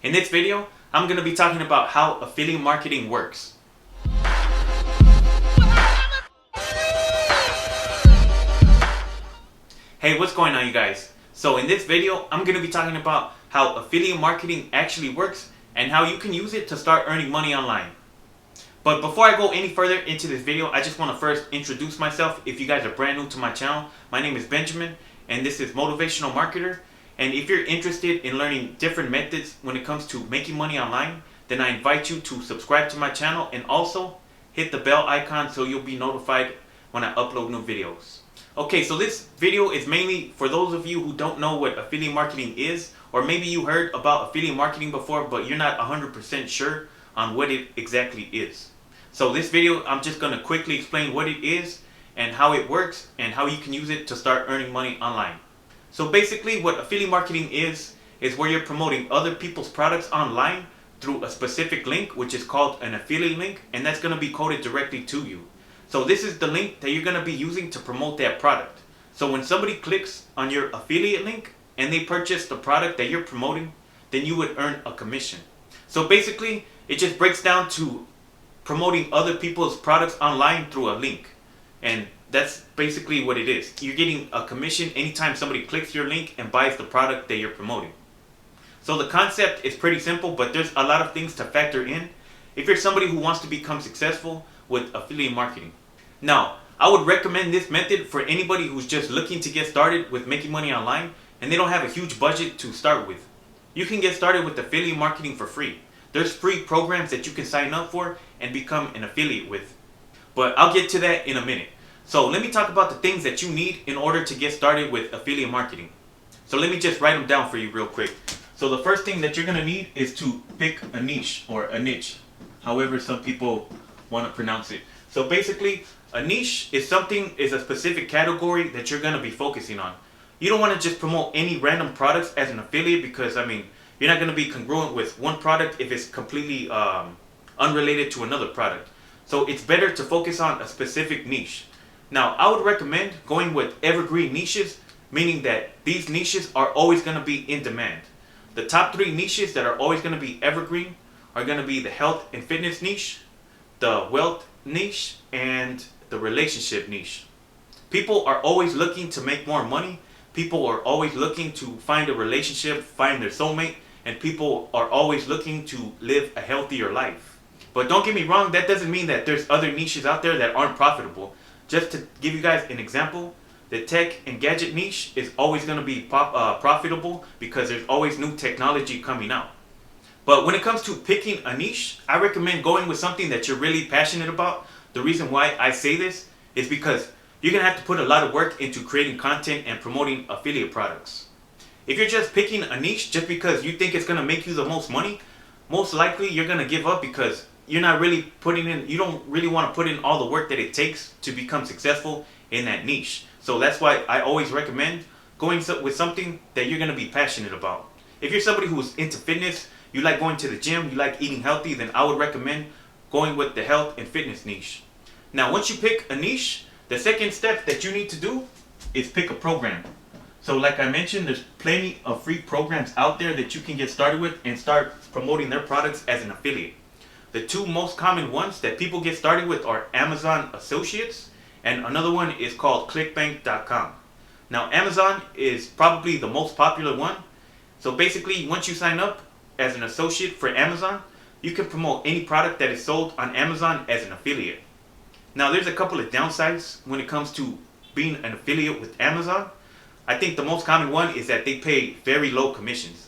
In this video, I'm going to be talking about how affiliate marketing works. Hey, what's going on, you guys? So in this video, I'm going to be talking about how affiliate marketing actually works and how you can use it to start earning money online. But before I go any further into this video, I just want to first introduce myself. If you guys are brand new to my channel, my name is Benjamin and this is Motivational Marketer. And if you're interested in learning different methods when it comes to making money online, then I invite you to subscribe to my channel and also hit the bell icon so you'll be notified when I upload new videos. Okay, so this video is mainly for those of you who don't know what affiliate marketing is, or maybe you heard about affiliate marketing before but you're not 100% sure on what it exactly is. So this video, I'm just going to quickly explain what it is and how it works and how you can use it to start earning money online. So basically what affiliate marketing is where you're promoting other people's products online through a specific link, which is called an affiliate link, and that's going to be coded directly to you. So this is the link that you're going to be using to promote that product. So when somebody clicks on your affiliate link and they purchase the product that you're promoting, then you would earn a commission. So basically it just breaks down to promoting other people's products online through a link. And that's basically what it is. You're getting a commission anytime somebody clicks your link and buys the product that you're promoting. So the concept is pretty simple, but there's a lot of things to factor in if you're somebody who wants to become successful with affiliate marketing. Now, I would recommend this method for anybody who's just looking to get started with making money online and they don't have a huge budget to start with. You can get started with affiliate marketing for free. There's free programs that you can sign up for and become an affiliate with. But I'll get to that in a minute. So let me talk about the things that you need in order to get started with affiliate marketing. So let me just write them down for you real quick. So the first thing that you're going to need is to pick a niche or a niche, however some people want to pronounce it. So basically a niche is a specific category that you're going to be focusing on. You don't want to just promote any random products as an affiliate because you're not going to be congruent with one product if it's completely unrelated to another product. So it's better to focus on a specific niche. Now, I would recommend going with evergreen niches, meaning that these niches are always going to be in demand. The top 3 niches that are always going to be evergreen are going to be the health and fitness niche, the wealth niche, and the relationship niche. People are always looking to make more money. People are always looking to find a relationship, find their soulmate, and people are always looking to live a healthier life. But don't get me wrong, that doesn't mean that there's other niches out there that aren't profitable. Just to give you guys an example, the tech and gadget niche is always going to be profitable because there's always new technology coming out. But when it comes to picking a niche, I recommend going with something that you're really passionate about. The reason why I say this is because you're going to have to put a lot of work into creating content and promoting affiliate products. If you're just picking a niche just because you think it's going to make you the most money, most likely you're going to give up because you don't really want to put in all the work that it takes to become successful in that niche. So that's why I always recommend going with something that you're going to be passionate about. If you're somebody who's into fitness, you like going to the gym, you like eating healthy, then I would recommend going with the health and fitness niche. Now, once you pick a niche, the second step that you need to do is pick a program. So like I mentioned, there's plenty of free programs out there that you can get started with and start promoting their products as an affiliate. The 2 most common ones that people get started with are Amazon Associates, and another one is called ClickBank.com. Now, Amazon is probably the most popular one. So basically, once you sign up as an associate for Amazon, you can promote any product that is sold on Amazon as an affiliate. Now, there's a couple of downsides when it comes to being an affiliate with Amazon. I think the most common one is that they pay very low commissions.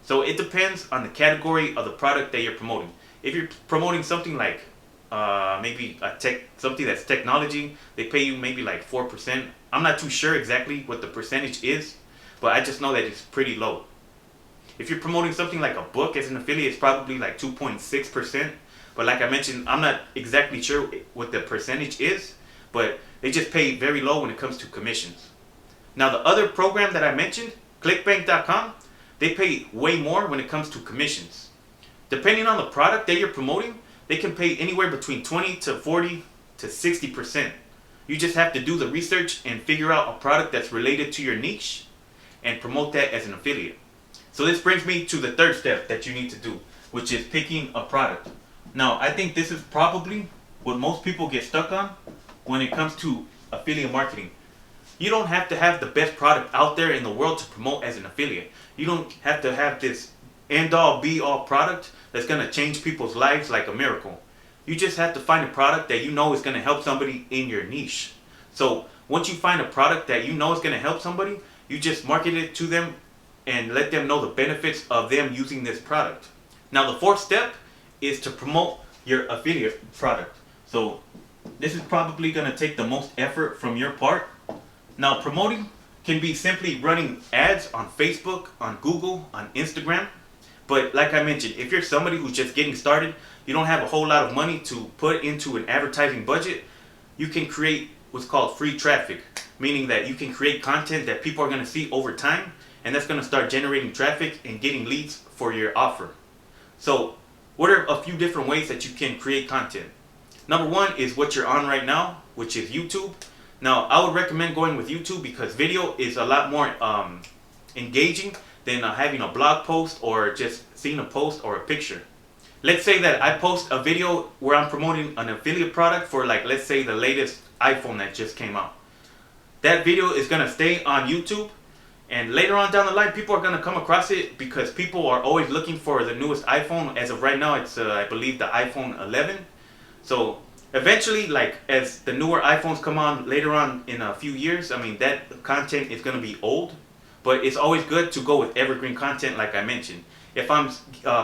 So it depends on the category of the product that you're promoting. If you're promoting something like maybe something that's technology, they pay you maybe like 4%. I'm not too sure exactly what the percentage is, but I just know that it's pretty low. If you're promoting something like a book as an affiliate, it's probably like 2.6%. But like I mentioned, I'm not exactly sure what the percentage is, but they just pay very low when it comes to commissions. Now, the other program that I mentioned, ClickBank.com, they pay way more when it comes to commissions. Depending on the product that you're promoting, they can pay anywhere between 20 to 40 to 60%. You just have to do the research and figure out a product that's related to your niche and promote that as an affiliate. So this brings me to the third step that you need to do, which is picking a product. Now, I think this is probably what most people get stuck on when it comes to affiliate marketing. You don't have to have the best product out there in the world to promote as an affiliate. You don't have to have this end-all be-all product that's going to change people's lives like a miracle. You just have to find a product that you know is going to help somebody in your niche. So once you find a product that you know is going to help somebody, you just market it to them and let them know the benefits of them using this product. Now the fourth step is to promote your affiliate product. So this is probably going to take the most effort from your part. Now promoting can be simply running ads on Facebook, on Google, on Instagram. But like I mentioned, if you're somebody who's just getting started, you don't have a whole lot of money to put into an advertising budget, you can create what's called free traffic, meaning that you can create content that people are going to see over time, and that's going to start generating traffic and getting leads for your offer. So what are a few different ways that you can create content? Number one is what you're on right now, which is YouTube. Now I would recommend going with YouTube because video is a lot more engaging than having a blog post or just seeing a post or a picture. Let's say that I post a video where I'm promoting an affiliate product for, like, let's say the latest iPhone that just came out. That video is going to stay on YouTube, and later on down the line people are going to come across it because people are always looking for the newest iPhone. As of right now, it's I believe the iPhone 11. So eventually, like, as the newer iPhones come on later on in a few years, I mean, that content is going to be old. But it's always good to go with evergreen content, like I mentioned. If I'm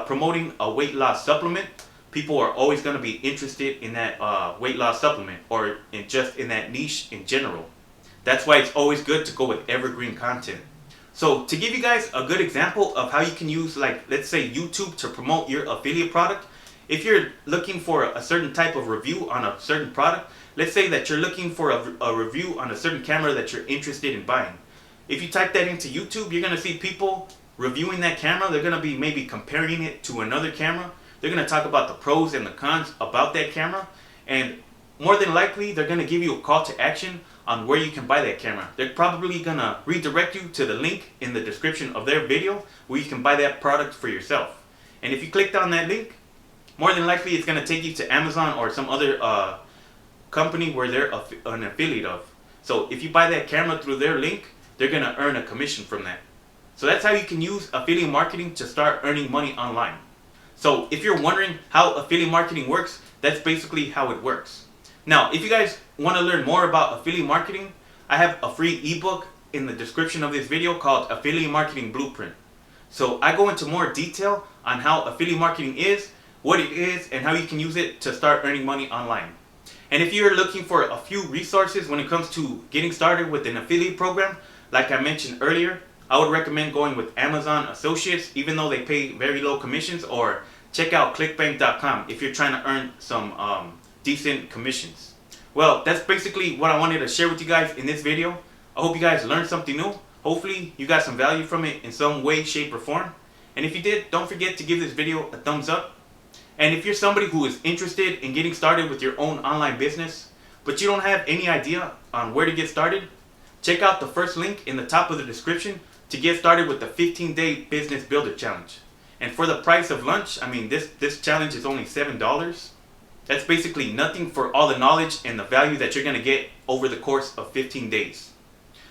promoting a weight loss supplement, people are always going to be interested in that weight loss supplement, or just in that niche in general. That's why it's always good to go with evergreen content. So to give you guys a good example of how you can use, like, let's say YouTube to promote your affiliate product, if you're looking for a certain type of review on a certain product, let's say that you're looking for a review on a certain camera that you're interested in buying. If you type that into YouTube, you're going to see people reviewing that camera. They're going to be maybe comparing it to another camera. They're going to talk about the pros and the cons about that camera. And more than likely, they're going to give you a call to action on where you can buy that camera. They're probably going to redirect you to the link in the description of their video where you can buy that product for yourself. And if you clicked on that link, more than likely it's going to take you to Amazon or some other company where they're an affiliate of. So if you buy that camera through their link, they're going to earn a commission from that. So that's how you can use affiliate marketing to start earning money online. So if you're wondering how affiliate marketing works, that's basically how it works. Now, if you guys want to learn more about affiliate marketing, I have a free ebook in the description of this video called Affiliate Marketing Blueprint. So I go into more detail on how affiliate marketing is, what it is, and how you can use it to start earning money online. And if you're looking for a few resources when it comes to getting started with an affiliate program, like I mentioned earlier, I would recommend going with Amazon Associates, even though they pay very low commissions, or check out clickbank.com if you're trying to earn some decent commissions. Well, that's basically what I wanted to share with you guys in this video. I hope you guys learned something new. Hopefully you got some value from it in some way, shape, or form. And if you did, don't forget to give this video a thumbs up. And if you're somebody who is interested in getting started with your own online business, but you don't have any idea on where to get started, check out the first link in the top of the description to get started with the 15-day Business Builder Challenge. And for the price of lunch, I mean, this challenge is only $7. That's basically nothing for all the knowledge and the value that you're going to get over the course of 15 days.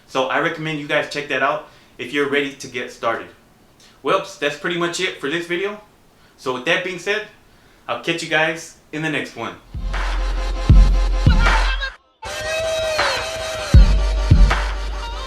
So I recommend you guys check that out if you're ready to get started. Well, that's pretty much it for this video. So with that being said, I'll catch you guys in the next one.